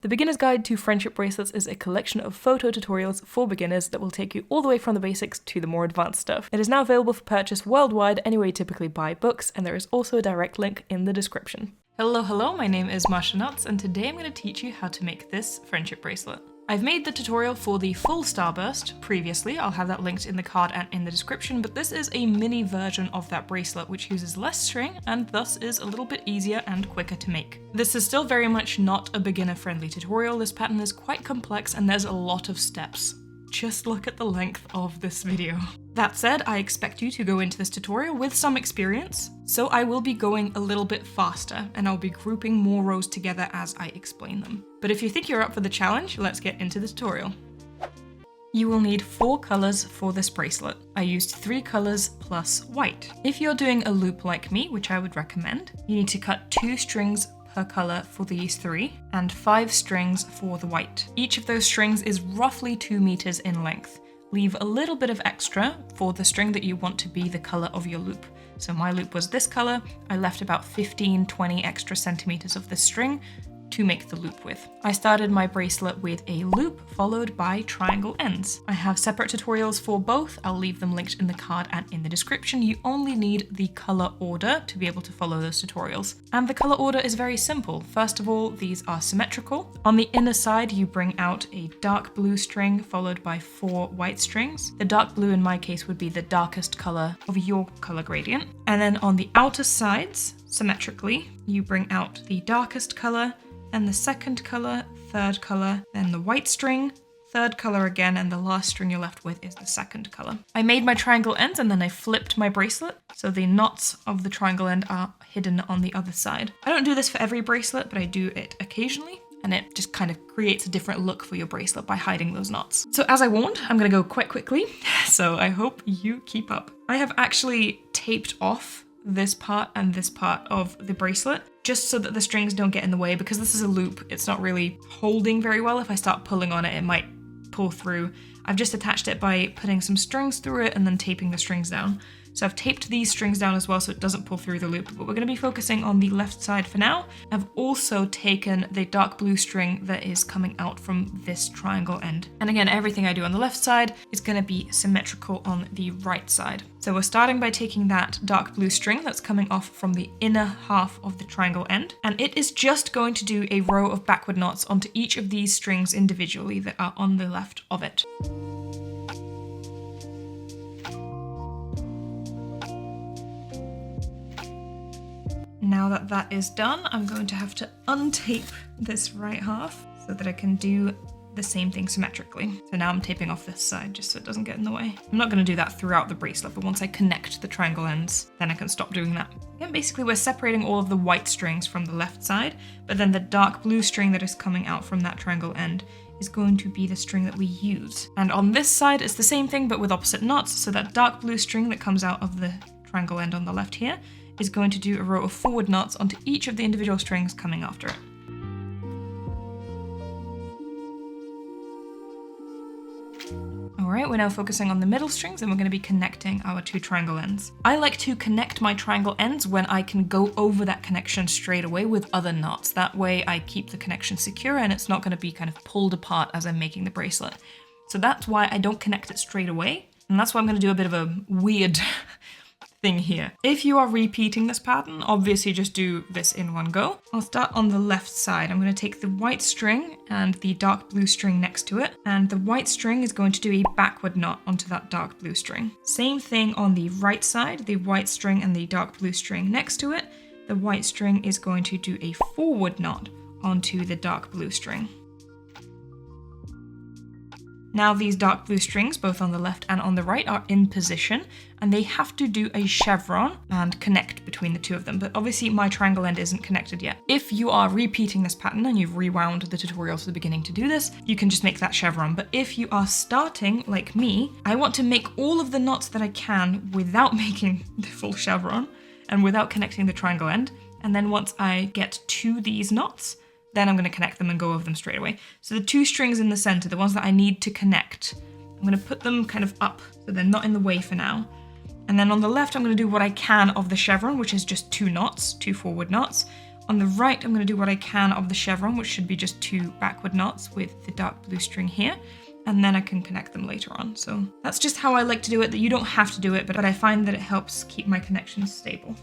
The Beginner's Guide to Friendship Bracelets is a collection of photo tutorials for beginners that will take you all the way from the basics to the more advanced stuff. It is now available for purchase worldwide anywhere you typically buy books, and there is also a direct link in the description. Hello, my name is Masha, and today I'm going to teach you how to make this friendship bracelet. I've made the tutorial for the full Starburst previously, I'll have that linked in the card and in the description, but this is a mini version of that bracelet which uses less string and thus is a little bit easier and quicker to make. This is still very much not a beginner-friendly tutorial. This pattern is quite complex and there's a lot of steps. Just look at the length of this video. That said, I expect you to go into this tutorial with some experience, so I will be going a little bit faster and I'll be grouping more rows together as I explain them. But if you think you're up for the challenge, let's get into the tutorial. You will need 4 colors for this bracelet. I used 3 colors plus white. If you're doing a loop like me, which I would recommend, you need to cut 2 strings per color for these 3 and 5 strings for the white. Each of those strings is roughly 2 meters in length. Leave a little bit of extra for the string that you want to be the color of your loop. So my loop was this color. I left about 15-20 extra centimeters of this string to make the loop with. I started my bracelet with a loop followed by triangle ends. I have separate tutorials for both. I'll leave them linked in the card and in the description. You only need the color order to be able to follow those tutorials. And the color order is very simple. First of all, these are symmetrical. On the inner side, you bring out a dark blue string followed by 4 white strings. The dark blue in my case would be the darkest color of your color gradient. And then on the outer sides, symmetrically, you bring out the darkest color, and the second color, third color, then the white string, third color again, and the last string you're left with is the second color. I made my triangle ends and then I flipped my bracelet, so the knots of the triangle end are hidden on the other side. I don't do this for every bracelet, but I do it occasionally, and it just kind of creates a different look for your bracelet by hiding those knots. So as I warned, I'm gonna go quite quickly, so I hope you keep up. I have actually taped off this part and this part of the bracelet just so that the strings don't get in the way. Because this is a loop, it's not really holding very well. If I start pulling on it, it might pull through. I've just attached it by putting some strings through it and then taping the strings down. So I've taped these strings down as well so it doesn't pull through the loop, but we're going to be focusing on the left side for now. I've also taken the dark blue string that is coming out from this triangle end. And again, everything I do on the left side is going to be symmetrical on the right side. So we're starting by taking that dark blue string that's coming off from the inner half of the triangle end, and it is just going to do a row of backward knots onto each of these strings individually that are on the left of it. Now that that is done, I'm going to have to untape this right half so that I can do the same thing symmetrically. So now I'm taping off this side just so it doesn't get in the way. I'm not going to do that throughout the bracelet, but once I connect the triangle ends, then I can stop doing that. Again, basically we're separating all of the white strings from the left side, but then the dark blue string that is coming out from that triangle end is going to be the string that we use. And on this side, it's the same thing, but with opposite knots. So that dark blue string that comes out of the triangle end on the left here is going to do a row of forward knots onto each of the individual strings coming after it. Alright, we're now focusing on the middle strings and we're going to be connecting our 2 triangle ends. I like to connect my triangle ends when I can go over that connection straight away with other knots. That way I keep the connection secure and it's not going to be kind of pulled apart as I'm making the bracelet. So that's why I don't connect it straight away, and that's why I'm going to do a bit of a weird thing here. If you are repeating this pattern, obviously just do this in one go. I'll start on the left side. I'm going to take the white string and the dark blue string next to it, and the white string is going to do a backward knot onto that dark blue string. Same thing on the right side, the white string and the dark blue string next to it. The white string is going to do a forward knot onto the dark blue string. Now these dark blue strings, both on the left and on the right, are in position and they have to do a chevron and connect between the 2 of them. But obviously my triangle end isn't connected yet. If you are repeating this pattern and you've rewound the tutorial to the beginning to do this, you can just make that chevron. But if you are starting like me, I want to make all of the knots that I can without making the full chevron and without connecting the triangle end. And then once I get to these knots, then I'm going to connect them and go over them straight away. So the 2 strings in the center, the ones that I need to connect, I'm going to put them kind of up so they're not in the way for now. And then on the left, I'm going to do what I can of the chevron, which is just 2 knots, 2 forward knots. On the right, I'm going to do what I can of the chevron, which should be just 2 backward knots with the dark blue string here, and then I can connect them later on. So that's just how I like to do it. That you don't have to do it, but I find that it helps keep my connections stable.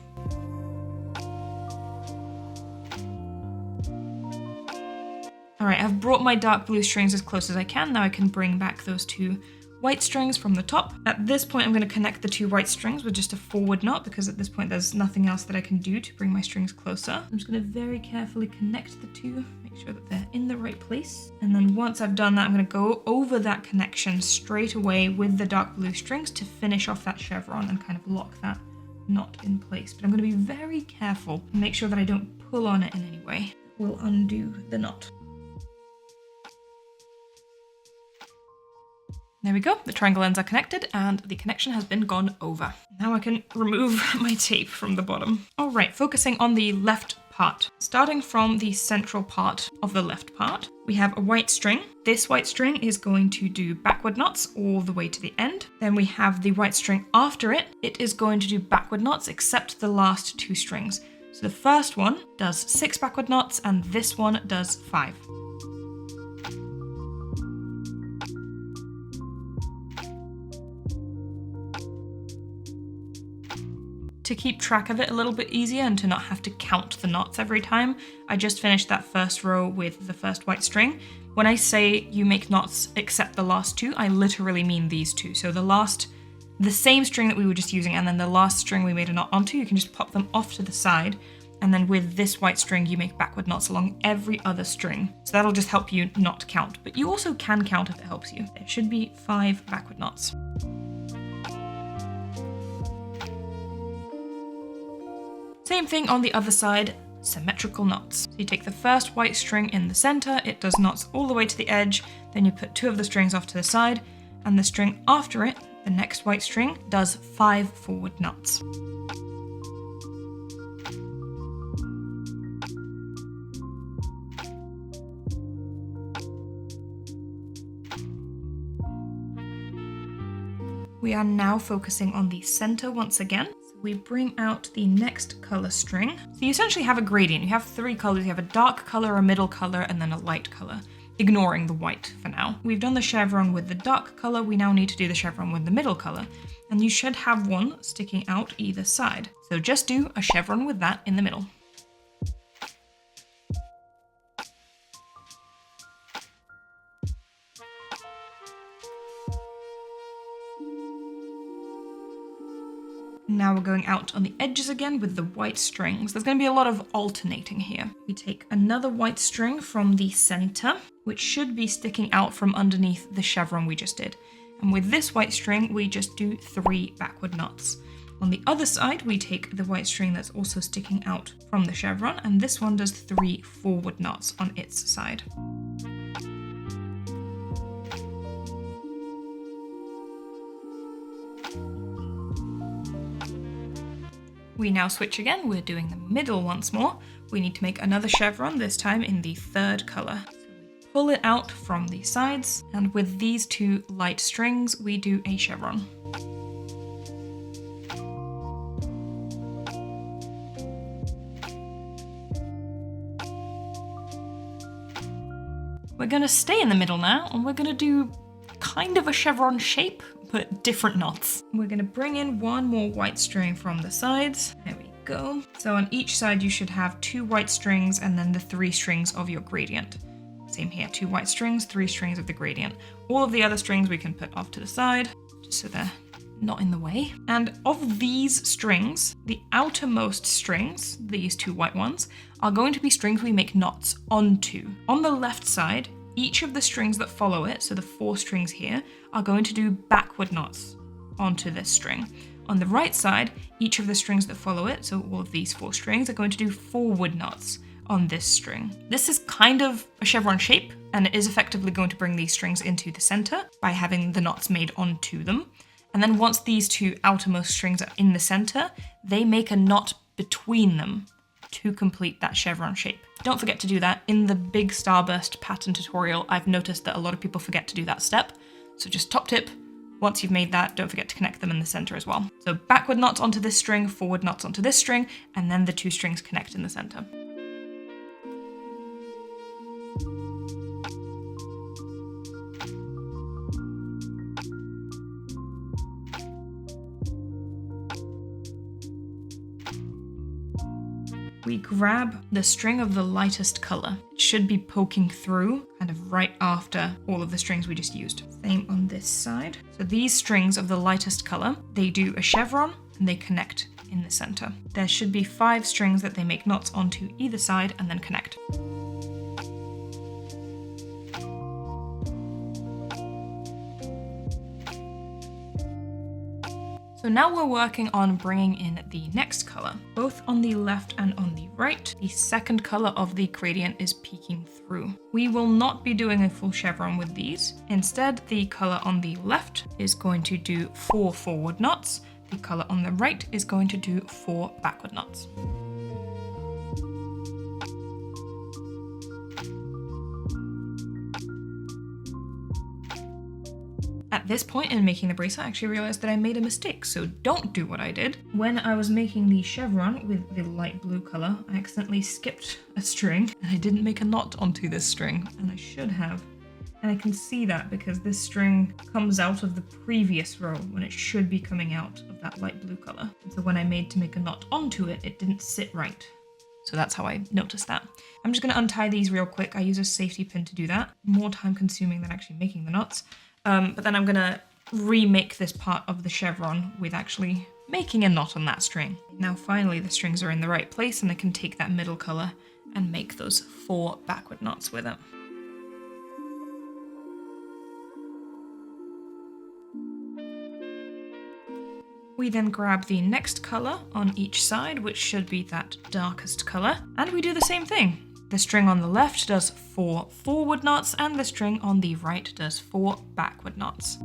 All right, I've brought my dark blue strings as close as I can. Now I can bring back those 2 white strings from the top. At this point, I'm going to connect the 2 white strings with just a forward knot, because at this point there's nothing else that I can do to bring my strings closer. I'm just going to very carefully connect the 2, make sure that they're in the right place. And then once I've done that, I'm going to go over that connection straight away with the dark blue strings to finish off that chevron and kind of lock that knot in place. But I'm going to be very careful and make sure that I don't pull on it in any way. It will undo the knot. There we go, the triangle ends are connected and the connection has been gone over. Now I can remove my tape from the bottom. All right, focusing on the left part. Starting from the central part of the left part, we have a white string. This white string is going to do backward knots all the way to the end. Then we have the white string after it. It is going to do backward knots except the last 2 strings. So the first one does 6 backward knots and this one does 5. To keep track of it a little bit easier and to not have to count the knots every time, I just finished that first row with the first white string. When I say you make knots except the last 2, I literally mean these 2. So the same string that we were just using and then the last string we made a knot onto, you can just pop them off to the side. And then with this white string, you make backward knots along every other string. So that'll just help you not count, but you also can count if it helps you. There should be 5 backward knots. Same thing on the other side, symmetrical knots. So you take the first white string in the center, it does knots all the way to the edge, then you put 2 of the strings off to the side, and the string after it, the next white string, does 5 forward knots. We are now focusing on the center once again. We bring out the next color string. So you essentially have a gradient. You have 3 colors. You have a dark color, a middle color, and then a light color, ignoring the white for now. We've done the chevron with the dark color. We now need to do the chevron with the middle color. And you should have one sticking out either side. So just do a chevron with that in the middle. Now we're going out on the edges again with the white strings. There's going to be a lot of alternating here. We take another white string from the center, which should be sticking out from underneath the chevron we just did. And with this white string, we just do 3 backward knots. On the other side, we take the white string that's also sticking out from the chevron, and this one does 3 forward knots on its side. We now switch again, we're doing the middle once more. We need to make another chevron, this time in the 3rd color. So we pull it out from the sides, and with these 2 light strings, we do a chevron. We're gonna stay in the middle now, and we're gonna do kind of a chevron shape, but different knots. We're gonna bring in 1 more white string from the sides. There we go. So on each side you should have 2 white strings and then the 3 strings of your gradient. Same here, 2 white strings, 3 strings of the gradient. All of the other strings we can put off to the side, just so they're not in the way. And of these strings, the outermost strings, these 2 white ones, are going to be strings we make knots onto. On the left side, each of the strings that follow it, so the 4 strings here, are going to do backward knots onto this string. On the right side, each of the strings that follow it, so all of these 4 strings, are going to do forward knots on this string. This is kind of a chevron shape, and it is effectively going to bring these strings into the center by having the knots made onto them. And then once these 2 outermost strings are in the center, they make a knot between them to complete that chevron shape. Don't forget to do that. In the big Starburst pattern tutorial, I've noticed that a lot of people forget to do that step. So just top tip, once you've made that, don't forget to connect them in the center as well. So backward knots onto this string, forward knots onto this string, and then the 2 strings connect in the center. we grab the string of the lightest color. It should be poking through kind of right after all of the strings we just used. Same on this side. So these strings of the lightest color, they do a chevron and they connect in the center. There should be 5 strings that they make knots onto either side and then connect. So now we're working on bringing in the next color. Both on the left and on the right, the second color of the gradient is peeking through. We will not be doing a full chevron with these. Instead, the color on the left is going to do 4 forward knots. The color on the right is going to do 4 backward knots. At this point in making the bracelet, I actually realized that I made a mistake, so don't do what I did. When I was making the chevron with the light blue color, I accidentally skipped a string and I didn't make a knot onto this string, and I should have. And I can see that because this string comes out of the previous row when it should be coming out of that light blue color. And so when I made to make a knot onto it, it didn't sit right. So that's how I noticed that. I'm just gonna untie these real quick. I use a safety pin to do that. More time consuming than actually making the knots. But then I'm gonna remake this part of the chevron with actually making a knot on that string. Now finally the strings are in the right place and I can take that middle color and make those 4 backward knots with it. We then grab the next color on each side, which should be that darkest color, and we do the same thing. The string on the left does 4 forward knots and the string on the right does 4 backward knots.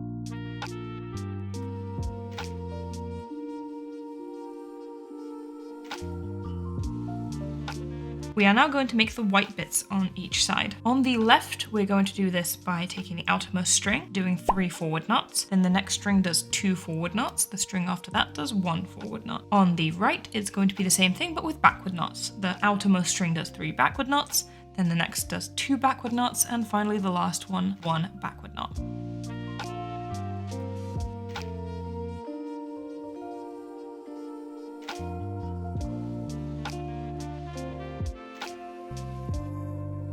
We are now going to make the white bits on each side. On the left, we're going to do this by taking the outermost string, doing 3 forward knots. Then the next string does 2 forward knots. The string after that does 1 forward knot. On the right, it's going to be the same thing, but with backward knots. The outermost string does 3 backward knots. Then the next does 2 backward knots. And finally, the last one, 1 backward knot.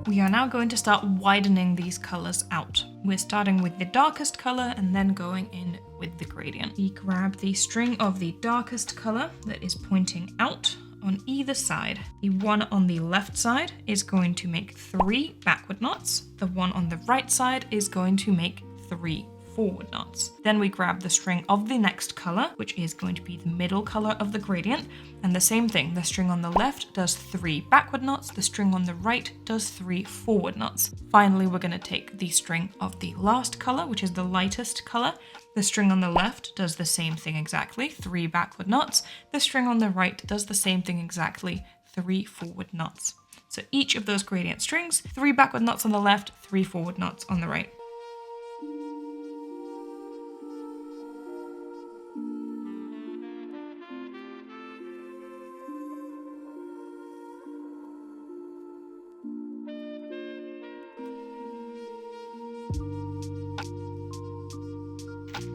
We are now going to start widening these colors out. We're starting with the darkest color and then going in with the gradient. We grab the string of the darkest color that is pointing out on either side. The one on the left side is going to make 3 backward knots. The one on the right side is going to make 3 forward knots. Then we grab the string of the next color, which is going to be the middle color of the gradient, and the same thing, the string on the left does 3 backward knots, the string on the right does 3 forward knots. Finally, we're going to take the string of the last color, which is the lightest color. The string on the left does the same thing exactly, 3 backward knots. The string on the right does the same thing exactly, 3 forward knots. So each of those gradient strings, 3 backward knots on the left, 3 forward knots on the right.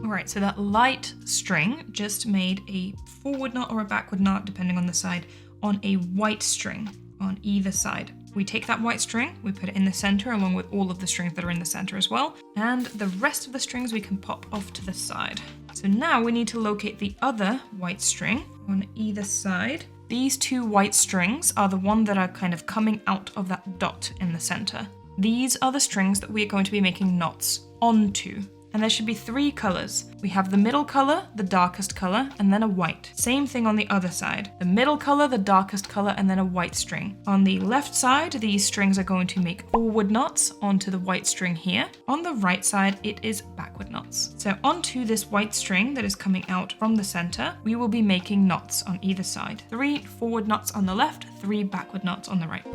Alright, so that light string just made a forward knot or a backward knot, depending on the side, on a white string on either side. We take that white string, we put it in the center along with all of the strings that are in the center as well, and the rest of the strings we can pop off to the side. So now we need to locate the other white string on either side. These 2 white strings are the one that are kind of coming out of that dot in the center. These are the strings that we are going to be making knots onto. And there should be 3 colors. We have the middle color, the darkest color, and then a white. Same thing on the other side. The middle color, the darkest color, and then a white string. On the left side, these strings are going to make forward knots onto the white string here. On the right side, it is backward knots. So onto this white string that is coming out from the center, we will be making knots on either side. 3 forward knots on the left, 3 backward knots on the right.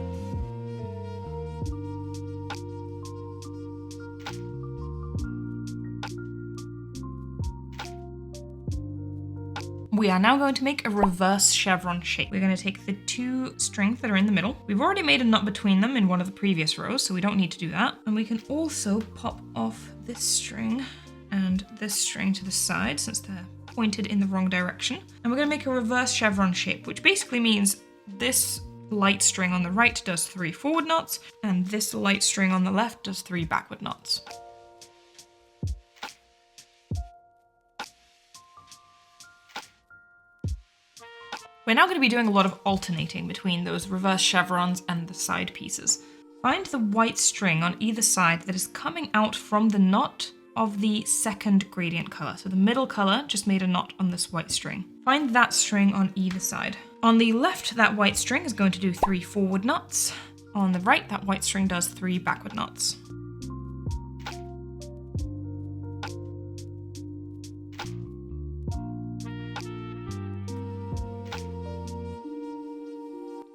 We are now going to make a reverse chevron shape. We're going to take the 2 strings that are in the middle. We've already made a knot between them in one of the previous rows, so we don't need to do that. And we can also pop off this string and this string to the side since they're pointed in the wrong direction. And we're going to make a reverse chevron shape, which basically means this light string on the right does 3 forward knots, and this light string on the left does 3 backward knots. We're now going to be doing a lot of alternating between those reverse chevrons and the side pieces. Find the white string on either side that is coming out from the knot of the second gradient color. So the middle color just made a knot on this white string. Find that string on either side. On the left, that white string is going to do 3 forward knots. On the right, that white string does 3 backward knots.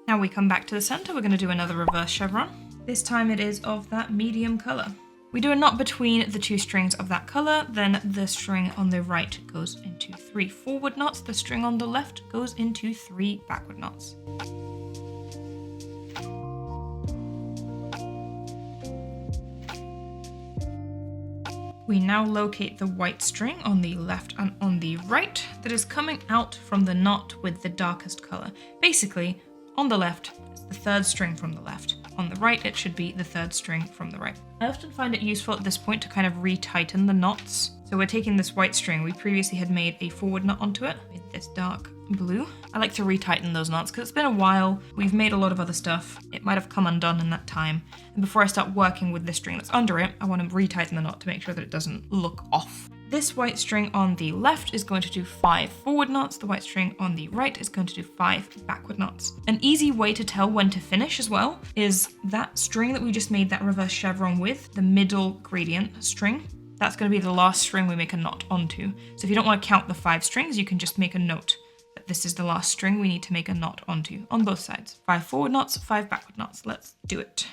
Now we come back to the center, we're going to do another reverse chevron. This time it is of that medium color. We do a knot between the 2 strings of that color, then the string on the right goes into 3 forward knots, the string on the left goes into 3 backward knots. We now locate the white string on the left and on the right that is coming out from the knot with the darkest color. Basically, on the left, it's the 3rd string from the left. On the right, it should be the 3rd string from the right. I often find it useful at this point to kind of retighten the knots. So we're taking this white string, we previously had made a forward knot onto it with this dark blue. I like to retighten those knots because it's been a while, we've made a lot of other stuff, it might have come undone in that time. And before I start working with the string that's under it, I want to retighten the knot to make sure that it doesn't look off. This white string on the left is going to do 5 forward knots. The white string on the right is going to do 5 backward knots. An easy way to tell when to finish as well is that string that we just made that reverse chevron with, the middle gradient string. That's going to be the last string we make a knot onto. So if you don't want to count the 5 strings, you can just make a note that this is the last string we need to make a knot onto on both sides. 5 forward knots, 5 backward knots. Let's do it.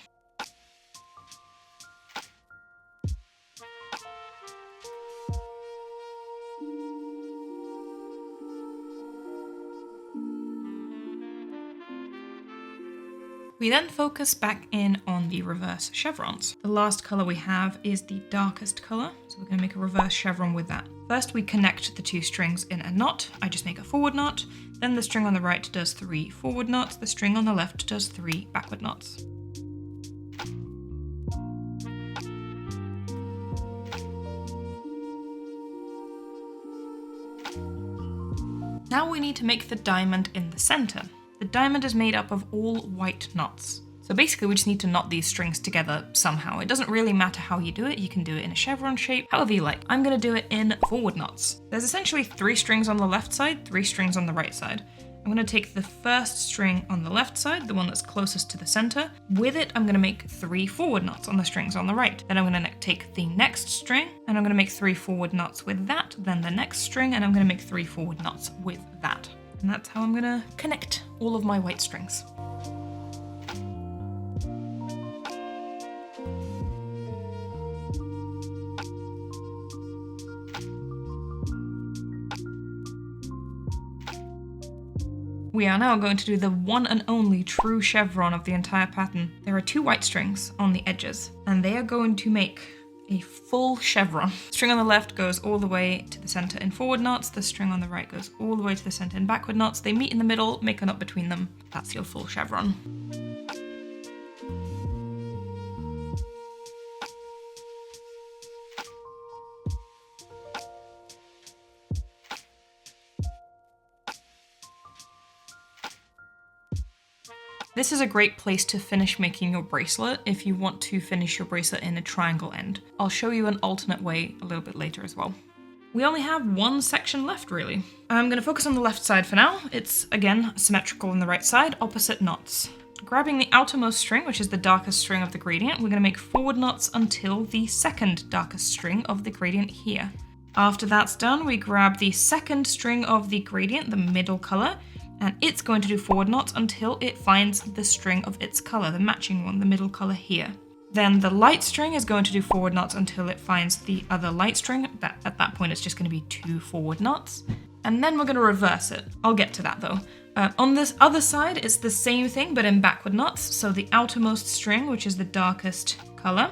We then focus back in on the reverse chevrons. The last color we have is the darkest color, so we're going to make a reverse chevron with that. First we connect the 2 strings in a knot. I just make a forward knot, then the string on the right does 3 forward knots, the string on the left does 3 backward knots. Now we need to make the diamond in the center. The diamond is made up of all white knots. So basically we just need to knot these strings together somehow. It doesn't really matter how you do it. You can do it in a chevron shape, however you like. I'm going to do it in forward knots. There's essentially 3 strings on the left side, 3 strings on the right side. I'm going to take the first string on the left side, the one that's closest to the center. With it, I'm going to make 3 forward knots on the strings on the right. Then I'm going to take the next string and I'm going to make 3 forward knots with that, then the next string, and I'm going to make 3 forward knots with that. And that's how I'm gonna connect all of my white strings. We are now going to do the one and only true chevron of the entire pattern. There are 2 white strings on the edges, and they are going to make a full chevron. The string on the left goes all the way to the center in forward knots, the string on the right goes all the way to the center in backward knots. They meet in the middle, make a knot between them. That's your full chevron. This is a great place to finish making your bracelet if you want to finish your bracelet in a triangle end. I'll show you an alternate way a little bit later as well. We only have 1 section left really. I'm going to focus on the left side for now. It's again symmetrical on the right side, opposite knots. Grabbing the outermost string, which is the darkest string of the gradient, we're going to make forward knots until the second darkest string of the gradient here. After that's done, we grab the second string of the gradient, the middle color, and it's going to do forward knots until it finds the string of its color, the matching one, the middle color here. Then the light string is going to do forward knots until it finds the other light string. At that point, it's just going to be 2 forward knots. And then we're going to reverse it. I'll get to that though. On this other side, it's the same thing, but in backward knots. So the outermost string, which is the darkest color,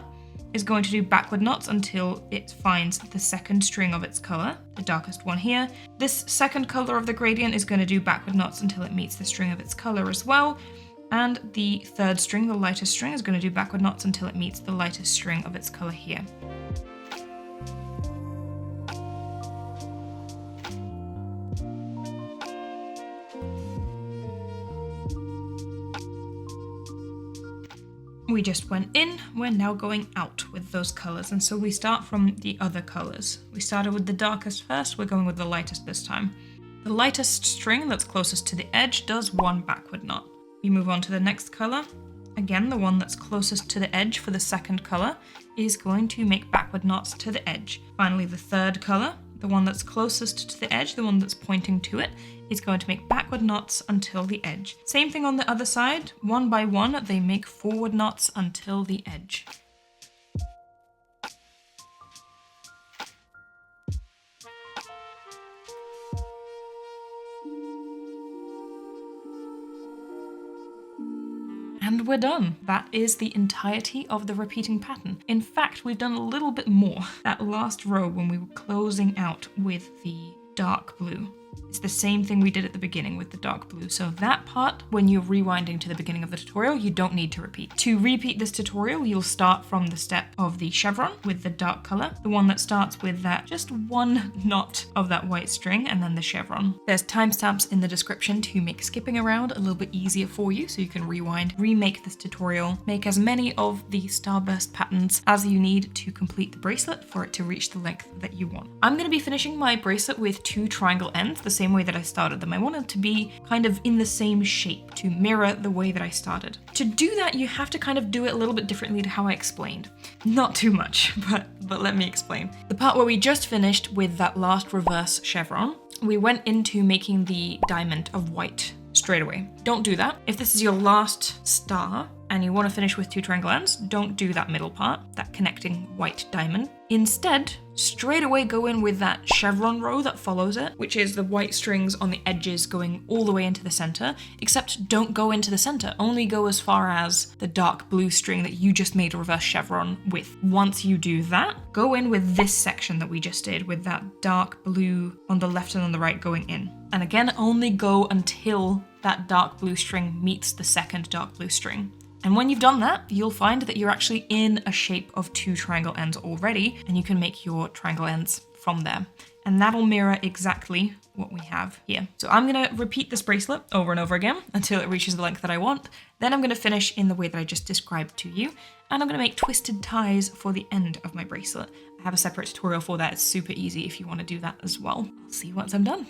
is going to do backward knots until it finds the second string of its color, the darkest one here. This second color of the gradient is going to do backward knots until it meets the string of its color as well. And the third string, the lightest string, is going to do backward knots until it meets the lightest string of its color here. We just went in, we're now going out with those colors, and so we start from the other colors. We started with the darkest first, we're going with the lightest this time. The lightest string that's closest to the edge does one backward knot. We move on to the next color. Again, the one that's closest to the edge for the second color is going to make backward knots to the edge. Finally, the third color, the one that's closest to the edge, the one that's pointing to it, is going to make backward knots until the edge. Same thing on the other side. One by one, they make forward knots until the edge. And we're done. That is the entirety of the repeating pattern. In fact, we've done a little bit more. That last row when we were closing out with the dark blue, it's the same thing we did at the beginning with the dark blue. So that part, when you're rewinding to the beginning of the tutorial, you don't need to repeat. To repeat this tutorial, you'll start from the step of the chevron with the dark color, the one that starts with that just one knot of that white string, and then the chevron. There's timestamps in the description to make skipping around a little bit easier for you, so you can rewind, remake this tutorial, make as many of the Starburst patterns as you need to complete the bracelet for it to reach the length that you want. I'm going to be finishing my bracelet with 2 triangle ends, the same way that I started them. I wanted to be kind of in the same shape to mirror the way that I started. To do that, you have to kind of do it a little bit differently to how I explained. Not too much, but let me explain. The part where we just finished with that last reverse chevron, we went into making the diamond of white straight away. Don't do that. If this is your last star and you want to finish with 2 triangle ends, don't do that middle part, that connecting white diamond. Instead, straight away go in with that chevron row that follows it, which is the white strings on the edges going all the way into the center, except don't go into the center. Only go as far as the dark blue string that you just made a reverse chevron with. Once you do that, go in with this section that we just did with that dark blue on the left and on the right going in. And again, only go until that dark blue string meets the second dark blue string. And when you've done that, you'll find that you're actually in a shape of 2 triangle ends already, and you can make your triangle ends from there. And that'll mirror exactly what we have here. So I'm gonna repeat this bracelet over and over again until it reaches the length that I want. Then I'm gonna finish in the way that I just described to you, and I'm gonna make twisted ties for the end of my bracelet. I have a separate tutorial for that. It's super easy if you wanna do that as well. I'll see you once I'm done.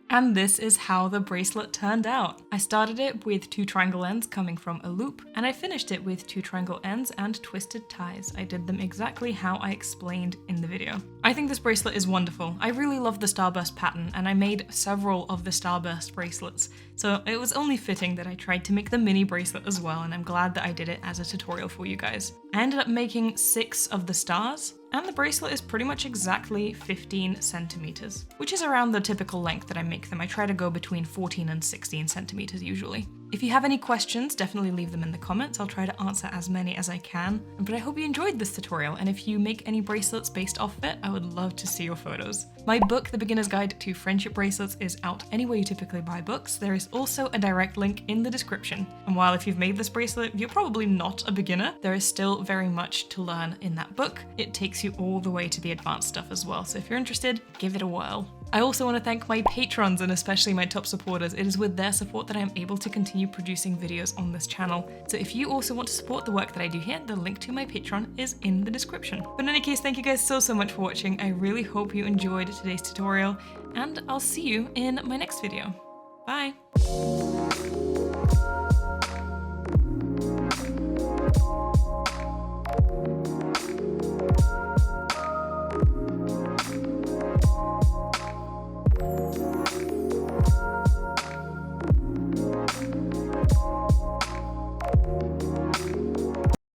And this is how the bracelet turned out. I started it with 2 triangle ends coming from a loop, and I finished it with 2 triangle ends and twisted ties. I did them exactly how I explained in the video. I think this bracelet is wonderful. I really love the Starburst pattern, and I made several of the Starburst bracelets, so it was only fitting that I tried to make the mini bracelet as well, and I'm glad that I did it as a tutorial for you guys. I ended up making 6 of the stars, and the bracelet is pretty much exactly 15 centimeters, which is around the typical length that I make them. I try to go between 14 and 16 centimeters usually. If you have any questions, definitely leave them in the comments. I'll try to answer as many as I can. But I hope you enjoyed this tutorial, and if you make any bracelets based off of it, I would love to see your photos. My book, The Beginner's Guide to Friendship Bracelets, is out anywhere you typically buy books. There is also a direct link in the description. And while if you've made this bracelet, you're probably not a beginner, there is still very much to learn in that book. It takes you all the way to the advanced stuff as well. So if you're interested, give it a whirl. I also want to thank my patrons and especially my top supporters. It is with their support that I am able to continue producing videos on this channel. So if you also want to support the work that I do here, the link to my Patreon is in the description. But in any case, thank you guys so much for watching. I really hope you enjoyed today's tutorial, and I'll see you in my next video. Bye!